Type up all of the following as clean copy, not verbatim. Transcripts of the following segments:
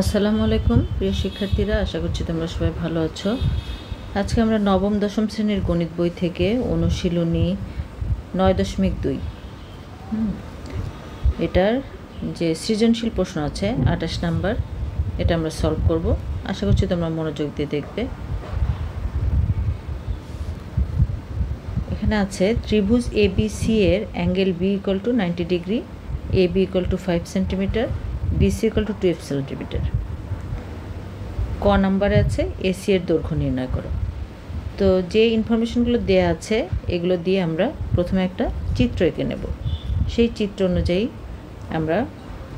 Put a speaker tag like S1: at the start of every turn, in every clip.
S1: আসসালামু আলাইকুম প্রিয় শিক্ষার্থীরা, আশা করছি তোমরা সবাই ভালো আছো। আজকে আমরা নবম দশম শ্রেণীর গণিত বই থেকে অনুশীলনী 9.2 এটার যে সৃজনশীল প্রশ্ন আছে 28 নাম্বার, এটা আমরা সলভ করব। আশা করছি তোমরা মনোযোগ দিয়ে দেখবে। এখানে আছে ত্রিভুজ ABC এর angle B = 90 degree, AB = 5 centimetre, BC = 12 centimetre. ক নাম্বারে আছে AC এর দৈর্ঘ্য নির্ণয় করো। তো যে ইনফরমেশনগুলো দেয়া আছে এগুলো দিয়ে আমরা প্রথমে একটা চিত্র এঁকে নেব। সেই চিত্র অনুযায়ী আমরা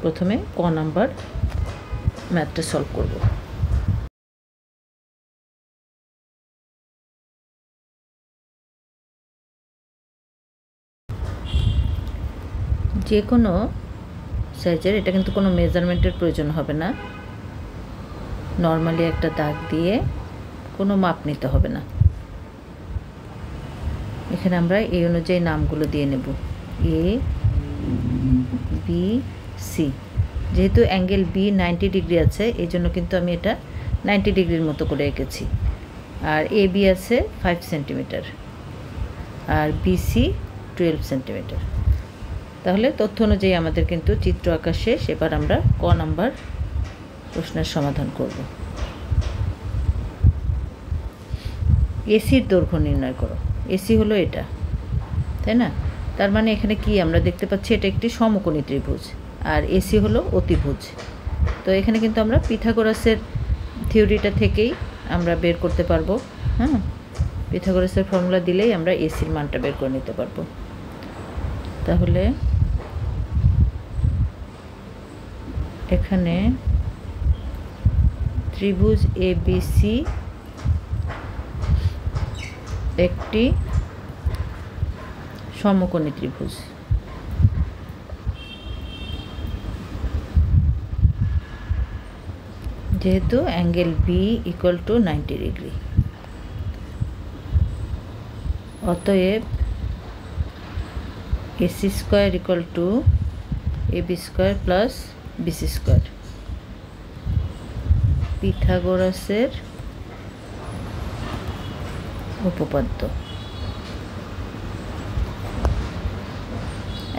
S1: প্রথমে ক নাম্বার ম্যাথটা সলভ করব। যে কোনো সাইজের, এটা কিন্তু কোনো মেজারমেন্টের প্রয়োজন হবে না, নর্মালি একটা দাগ দিয়ে কোনো মাপ নিতে হবে না। এখানে আমরা এই অনুযায়ী নামগুলো দিয়ে নেব, ABC। যেহেতু অ্যাঙ্গেল B 90 ডিগ্রি আছে, এই জন্য কিন্তু আমি এটা 90 ডিগ্রির মতো করে এঁকেছি। আর AB আছে 5 সেন্টিমিটার আর BC 12 সেন্টিমিটার। তাহলে তথ্য অনুযায়ী আমাদের কিন্তু চিত্র আঁকা শেষ। এবার আমরা ক নাম্বার প্রশ্নের সমাধান করব। এসির দৈর্ঘ্য নির্ণয় করো। এসি হলো এটা, তাই না? তার মানে এখানে কি আমরা দেখতে পাচ্ছি, এটা একটি সমকোণী ত্রিভুজ, আর এসি হলো অতিভুজ। তো এখানে কিন্তু আমরা পিথাগোরাসের থিওরিটা থেকেই আমরা বের করতে পারবো। পিথাগোরাসের ফর্মুলা দিলেই আমরা এসির মানটা বের করে নিতে পারবো। তাহলে এখানে ত্রিভুজ ABC একটি সমকোণী ত্রিভুজ। যেহেতু অ্যাঙ্গেল B = 90 ডিগ্রি, অতএব AC² = AB² + BC²। পিথাগোরাসের উপপাদ্য।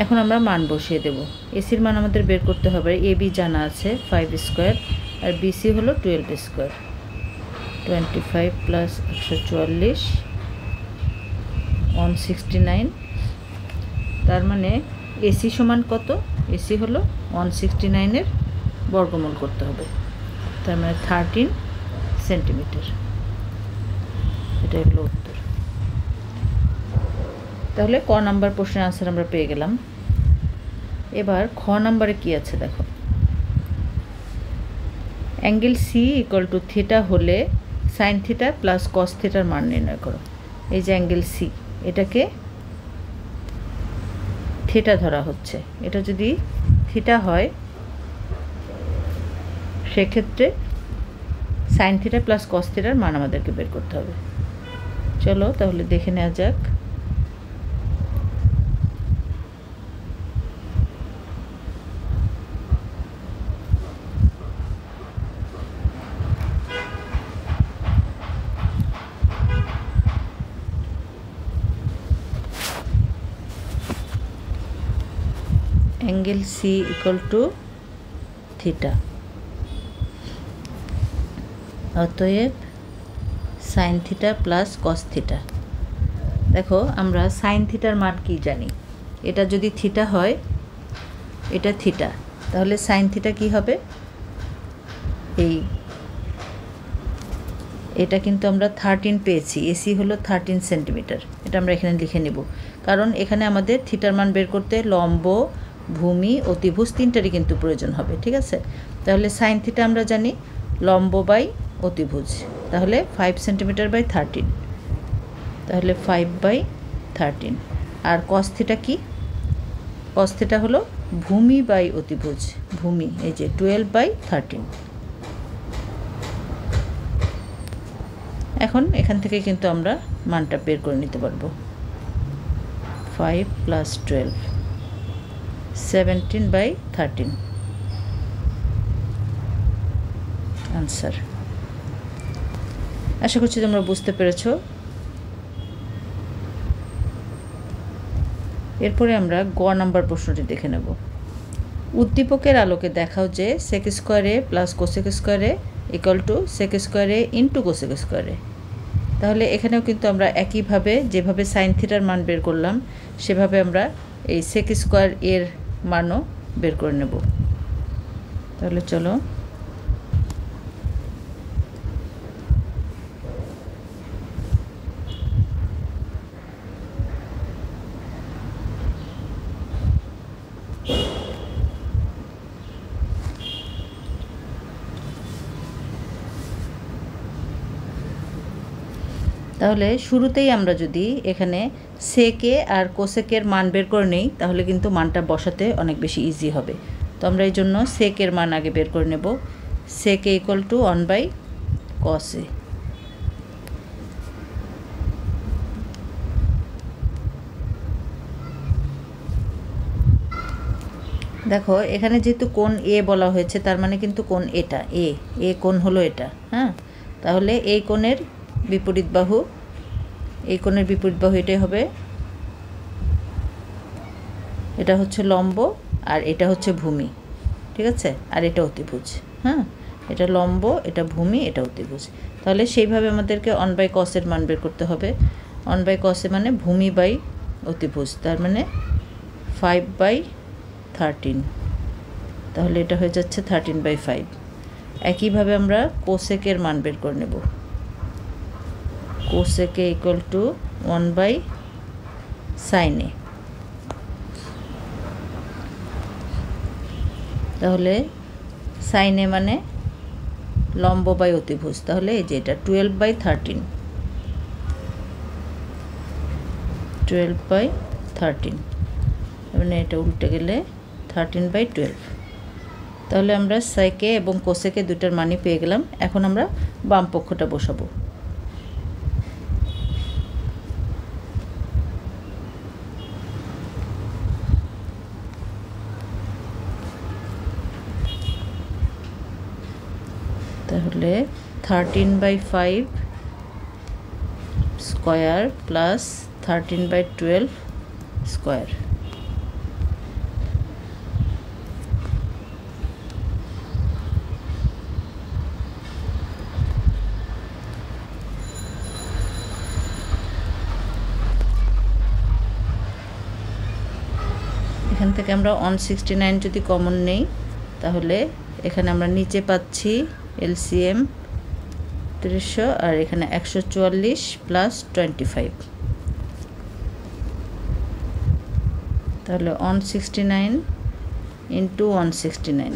S1: এখন আমরা মান বসিয়ে দেব। এসির মান আমাদের বের করতে হবে। AB জানা আছে 5² আর BC হলো 12²। 25 + 144 169। তার মানে এসি সমান কত? এসি হলো 169-এর বর্গমূল করতে হবে, তার মানে 13 সেন্টিমিটার। এটা হলো উত্তর। তাহলে ক নাম্বার প্রশ্নের আনসার আমরা পেয়ে গেলাম। এবার খ নাম্বারে কি আছে দেখো। অ্যাঙ্গেল C = থিটা হলে সাইন থিটা প্লাস কস থিটার মান নির্ণয় করো। এই যে অ্যাঙ্গেল C, এটাকে থিটা ধরা হচ্ছে। এটা যদি থিটা হয় সেক্ষেত্রে সাইন থিটা প্লাস কস থিটার মান আমাদেরকে বের করতে হবে। চলো তাহলে দেখে নেওয়া যাক। অ্যাঙ্গেল C = থিটা, অতএব sine theta plus cos theta. দেখো আমরা সাইন থিটার মান কি জানি, এটা যদি থিটা হয়, এটা থিটা, তাহলে সাইন থিটা কি হবে? এটা কিন্তু আমরা 13 পেয়েছি। এসি হলো 13 সেন্টিমিটার। এটা আমরা এখানে লিখে নেব, কারণ এখানে আমাদের থিটার মান বের করতে লম্ব, ভূমি, অতিভুজ তিনটারই কিন্তু প্রয়োজন হবে। ঠিক আছে, তাহলে সাইন থিটা আমরা জানি লম্ব বাই অতিভুজ, তাহলে 5 সেন্টিমিটার বাই 13, তাহলে 5/13। আর কস থিটা কি? কস থিটা হলো ভূমি বাই অতিভুজ, ভূমি, এই যে 12/13। এখন এখান থেকে কিন্তু আমরা মানটা বের করে নিতে পারবো। 5 + 12 17/13। আনসার। আশা করছি তোমরা বুঝতে পেরেছো। এরপরে আমরা গ নাম্বার প্রশ্নটি দেখে নেব। উদ্দীপকের আলোকে দেখাও যে সেক স্কোয়ারে প্লাস কোসেক স্কোয়ারে ইকুয়াল টু সেক স্কোয়ারে ইন্টু কোসেক স্কোয়ারে। তাহলে এখানেও কিন্তু আমরা একইভাবে যেভাবে সাইন থিটার মান বের করলাম সেভাবে আমরা এই সেক স্কোয়ার এর মানও বের করে নেব। তাহলে চলো তাহলে শুরুতেই আমরা যদি এখানে সেকে আর কোসেকের মান বের করে নেই তাহলে কিন্তু মানটা বসাতে অনেক বেশি ইজি হবে। তো আমরা এই জন্য সেকের মান আগে বের করে নেব। সেকে ইকুয়াল টু 1/cos A। দেখো এখানে যেহেতু কোণ এ বলা হয়েছে তার মানে কিন্তু কোণ এটা এ কোণ হলো এটা। হ্যাঁ, তাহলে এই কোণের বিপরীত বাহু, এই কোণের বিপরীত বাহু এটাই হবে। এটা হচ্ছে লম্ব আর এটা হচ্ছে ভূমি, ঠিক আছে, আর এটা অতিভুজ। হ্যাঁ, এটা লম্ব, এটা ভূমি, এটা অতিভুজ। তাহলে সেইভাবে আমাদেরকে 1/cos এর মান বের করতে হবে। 1/cos এ মানে ভূমি বাই অতিভুজ, তার মানে 5/13। তাহলে এটা হয়ে যাচ্ছে 13/5। একইভাবে আমরা কোসেকের মান বের করে নেব। Cosec equal to 1/sin A। তাহলে sin A মানে লম্ব বাই অতিভুজ, তাহলে এই যে এটা 12/13, 12/13 মানে এটা উল্টে গেলে 13/12। তাহলে আমরা সেকে এবং কোসেকে দুটার মানই পেয়ে গেলাম। এখন আমরা বাম পক্ষটা বসাবো। তাহলে 13/5 স্কোয়ার প্লাস 13/12 স্কোয়ার। এখান থেকে আমরা 169 যদি কমন নেই তাহলে এখানে আমরা নিচে পাচ্ছি এলসিএম 300 আর এখানে 144 প্লাস 25। তাহলে 169 ইন্টু 169।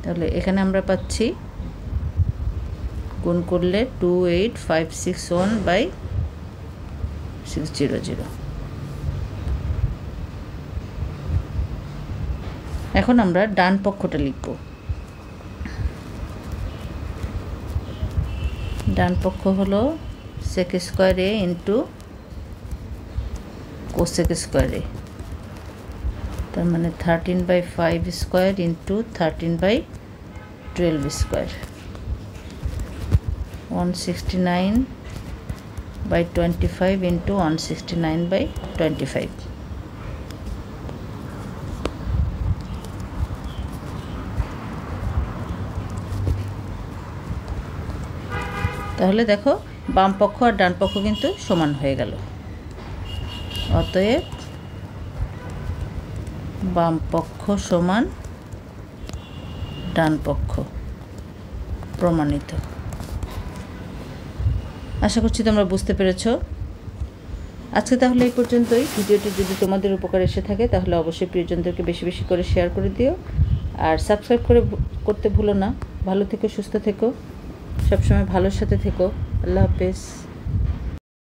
S1: তাহলে এখানে আমরা পাচ্ছি গুণ করলে 28561/600। এখন আমরা ডান পক্ষটা লিখব। ডান পক্ষ হলো সেক স্কোয়ার এ ইন্টু কোসেক স্কোয়ার এ, তার মানে 13/5 স্কোয়ার ইন্টু 13/12 স্কোয়ার। 169/25 ইন্টু 169/25। তাহলে দেখো বাম পক্ষ আর ডান পক্ষ কিন্তু সমান হয়ে গেল। অতএব বাম পক্ষ সমান ডান পক্ষ, প্রমাণিত। আশা করছি তোমরা বুঝতে পেরেছো। আজকে তাহলে এই পর্যন্তই। ভিডিওটি যদি তোমাদের উপকার এসে থাকে তাহলে অবশ্যই প্রিয়জনদেরকে বেশি বেশি করে শেয়ার করে দিও আর সাবস্ক্রাইব করতে ভুলো না। ভালো থেকো, সুস্থ থেকো, সবসময় ভালোর সাথে থেকো। আল্লাহ হাফেজ।